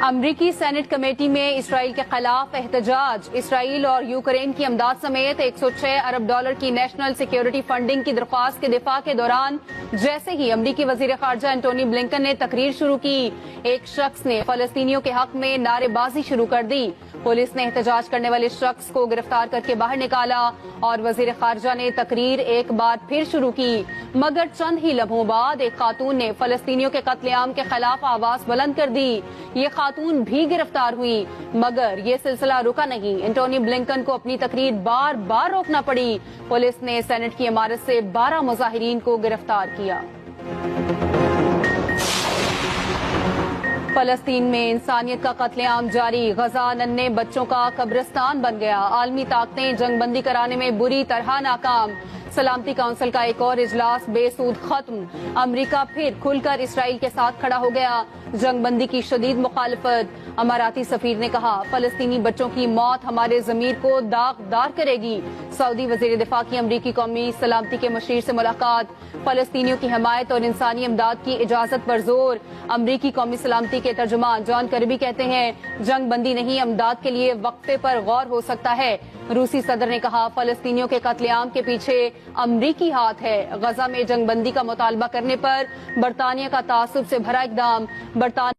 امریکی Saint committee میں اسرائیل کے خلاف احتجاج۔ اسرائیل اور یوکرین کی امداد سمیت 106 ارب ڈالر کی نیشنل سیکیورٹی فنڈنگ کی درخواست کے دفاع کے دوران جیسے ہی امریکی وزیر خارجہ اینٹونی بلنکن نے تقریر شروع کی، ایک شخص نے فلسطینیوں کے حق میں نعرے بازی شروع کر دی۔ پولیس نے احتجاج کرنے والے شخص کو گرفتار کر کے باہر نکالا اور وزیر خارجہ نے تقریر ایک بار پھر شروع کی، مگر چند ہی لمحوں بعد ایک خاتون نے فلسطینیوں کے قتل عام کے خلاف آواز بلند کر دی۔ یہ خاتون بھی گرفتار ہوئی، مگر یہ سلسلہ رکا نہیں۔ اینٹونی بلنکن کو اپنی تقریر بار بار روکنا پڑی۔ پولیس نے سینٹ کی عمارت سے 12 مظاہرین کو گرفتار کیا۔ فلسطین میں انسانیت کا قتل عام جاری، غزہ ننھے بچوں کا قبرستان بن گیا۔ عالمی طاقتیں جنگ بندی کرانے میں بری طرح ناکام۔ سلامتی کونسل کا ایک اور اجلاس بے سود ختم۔ امریکہ پھر کھل کر اسرائیل کے ساتھ کھڑا ہو گیا۔ جنگ بندی کی شدید مخالفت۔ اماراتی سفیر نے کہا، فلسطینی بچوں کی موت ہمارے ضمیر کو داغدار کرے گی۔ سعودی وزیر دفاع کی امریکی قومی سلامتی کے مشیر سے ملاقات۔ فلسطینیوں کی حمایت اور انسانی امداد کی اجازت پر زور۔ امریکی قومی سلامتی کے ترجمان جان کربی کہتے ہیں، جنگ بندی نہیں، امداد کے لیے وقفے پر غور ہو سکتا ہے۔ روسی صدر نے کہا، فلسطینیوں کے قتل عام کے پیچھے امریکی ہاتھ ہے۔ غزہ میں جنگ بندی کا مطالبہ کرنے پر برطانیہ کا تعصب سے بھرا اقدام۔ برطانیہ